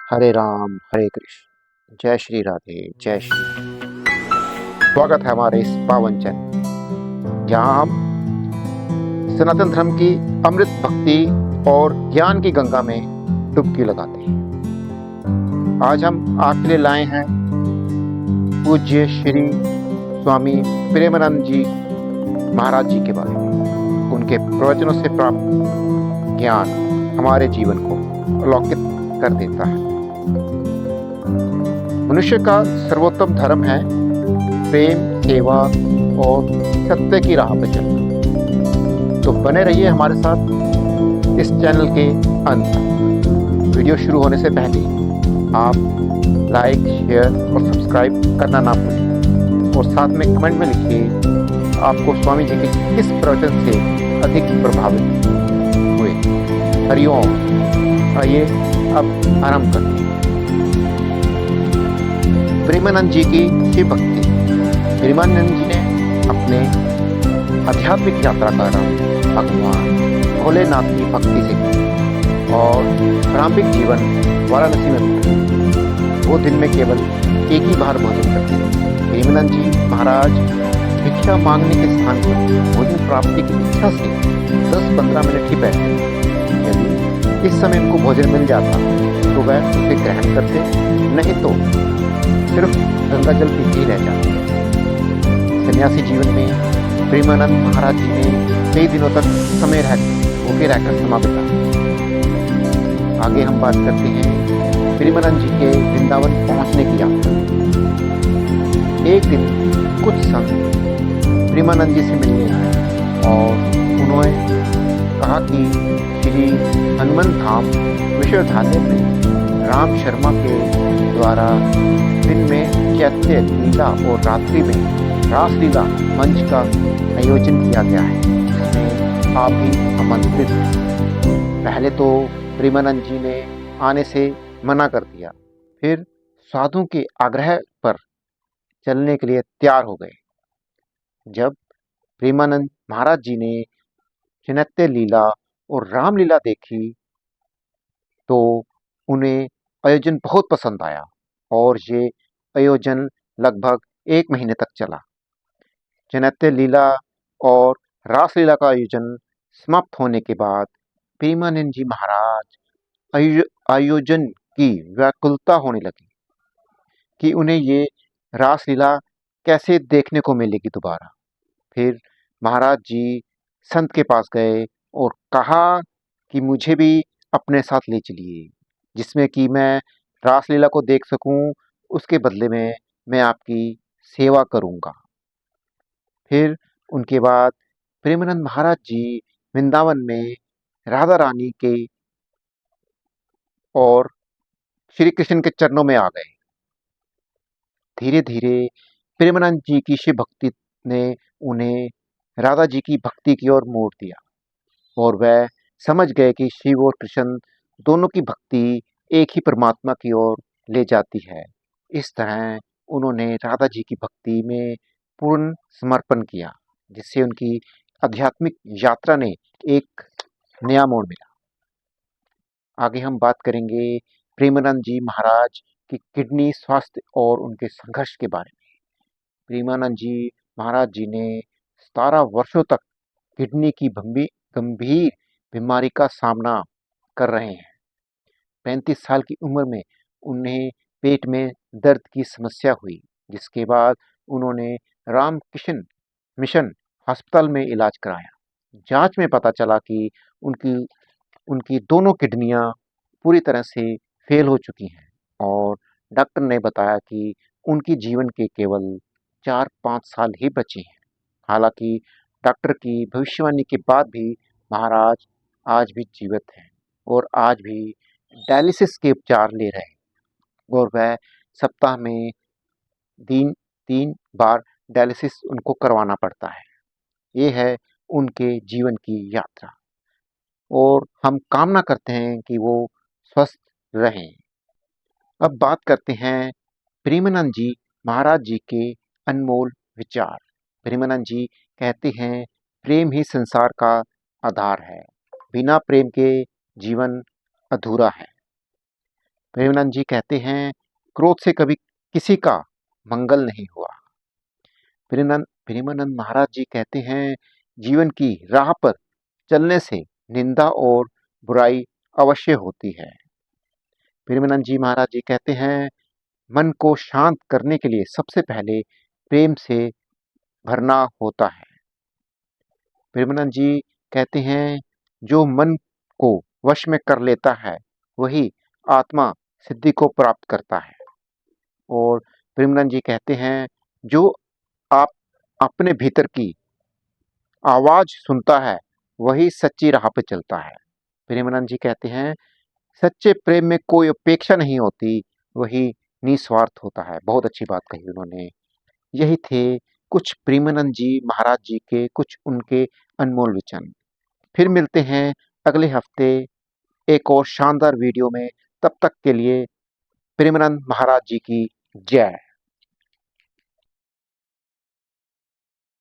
हरे राम हरे कृष्ण, जय श्री राधे जय श्री राधे। स्वागत है हमारे इस पावन चैनल जहाँ हम सनातन धर्म की अमृत भक्ति और ज्ञान की गंगा में डुबकी लगाते हैं। आज हम आपके लिए लाए हैं पूज्य श्री स्वामी प्रेमानंद जी महाराज जी के बारे में। उनके प्रवचनों से प्राप्त ज्ञान हमारे जीवन को अलौकिक कर देता है। मनुष्य का सर्वोत्तम धर्म है प्रेम, सेवा और सत्य की राह पर चलना। तो बने रहिए हमारे साथ इस चैनल के अंत तक। वीडियो शुरू होने से पहले आप लाइक, शेयर और सब्सक्राइब करना ना भूलें और साथ में कमेंट में लिखिए आपको स्वामी जी के किस प्रवचन से अधिक प्रभावित हुए। हरिओम। आइए अब आरंभ करते हैं। प्रेमानंद जी की शिव भक्ति। प्रेमानंद जी ने अपने आध्यात्मिक यात्रा का आरंभ भगवान भोलेनाथ की भक्ति से की और प्रारंभिक जीवन वाराणसी में बीता। वो दिन में केवल एक ही बार भोजन करते थे। प्रेमानंद जी महाराज भिक्षा मांगने के स्थान पर भोजन प्राप्ति की इच्छा से 10-15 मिनट ही बैठते। यदि इस समय उनको भोजन मिल जाता तो वह उसे ग्रहण करते, नहीं तो सिर्फ गंगा जल पीते ही रह जाते। सन्यासी जीवन में प्रेमानंद महाराज जी ने कई दिनों तक समय भूखे रहकर समा बिताया। आगे हम बात करते हैं प्रेमानंद जी के वृंदावन पहुंचने की यात्रा। एक दिन कुछ संत प्रेमानंद जी से मिलने आए और उन्होंने कहा कि श्री हनुमान धाम विश्वविद्यालय में राम शर्मा के द्वारा दिन में चैत्य लीला और रात्रि में रासलीला मंच का आयोजन किया गया है, जिसमें आप भी आमंत्रित हैं। पहले तो प्रेमानंद जी ने आने से मना कर दिया, फिर साधु के आग्रह पर चलने के लिए तैयार हो गए। जब प्रेमानंद महाराज जी ने चैत्य लीला और रामलीला देखी तो उन्हें आयोजन बहुत पसंद आया और ये आयोजन लगभग 1 महीने तक चला। चैत्य लीला और रासलीला का आयोजन समाप्त होने के बाद प्रेमानंद जी महाराज आयोजन की व्याकुलता होने लगी कि उन्हें ये रासलीला कैसे देखने को मिलेगी दोबारा। फिर महाराज जी संत के पास गए और कहा कि मुझे भी अपने साथ ले चलिए, जिसमें कि मैं रासलीला को देख सकूं, उसके बदले में मैं आपकी सेवा करूंगा। फिर उनके बाद प्रेमानंद महाराज जी वृंदावन में राधा रानी के और श्री कृष्ण के चरणों में आ गए। धीरे धीरे प्रेमानंद जी की शिव भक्ति ने उन्हें राधा जी की भक्ति की ओर मोड़ दिया और वह समझ गए कि शिव और कृष्ण दोनों की भक्ति एक ही परमात्मा की ओर ले जाती है। इस तरह उन्होंने राधा जी की भक्ति में पूर्ण समर्पण किया, जिससे उनकी आध्यात्मिक यात्रा ने एक नया मोड़ मिला। आगे हम बात करेंगे प्रेमानंद जी महाराज की किडनी स्वास्थ्य और उनके संघर्ष के बारे में। प्रेमानंद जी महाराज जी ने 17 वर्षों तक किडनी की गंभीर बीमारी का सामना कर रहे हैं। 35 साल की उम्र में उन्हें पेट में दर्द की समस्या हुई, जिसके बाद उन्होंने रामकृष्ण मिशन अस्पताल में इलाज कराया। जांच में पता चला कि उनकी उनकी दोनों किडनियां पूरी तरह से फेल हो चुकी हैं और डॉक्टर ने बताया कि उनकी जीवन के केवल 4-5 साल ही बचे हैं। हालांकि डॉक्टर की भविष्यवाणी के बाद भी महाराज आज भी जीवित हैं और आज भी डायलिसिस के उपचार ले रहे हैं और वह सप्ताह में 3 बार डायलिसिस उनको करवाना पड़ता है। ये है उनके जीवन की यात्रा और हम कामना करते हैं कि वो स्वस्थ रहें। अब बात करते हैं प्रेमानंद जी महाराज जी के अनमोल विचार। प्रेमानंद जी कहते हैं प्रेम ही संसार का आधार है, बिना प्रेम के जीवन अधूरा है। प्रेमानंद जी कहते हैं, क्रोध से कभी किसी का मंगल नहीं हुआ। प्रेमानंद महाराज जी कहते हैं, जीवन की राह पर चलने से निंदा और बुराई अवश्य होती है। प्रेमानंद जी महाराज जी कहते हैं, मन को शांत करने के लिए सबसे पहले प्रेम से भरना होता है। प्रेमानंद जी कहते हैं, जो मन को वश में कर लेता है वही आत्मा सिद्धि को प्राप्त करता है। और प्रेमानंद जी कहते हैं, जो आप अपने भीतर की आवाज सुनता है वही सच्ची राह पे चलता है। प्रेमानंद जी कहते हैं, सच्चे प्रेम में कोई अपेक्षा नहीं होती, वही निस्वार्थ होता है। बहुत अच्छी बात कही उन्होंने। यही थे कुछ प्रेमानंद जी महाराज जी के कुछ उनके अनमोल वचन। फिर मिलते हैं अगले हफ्ते एक और शानदार वीडियो में। तब तक के लिए प्रेमानंद महाराज जी की जय।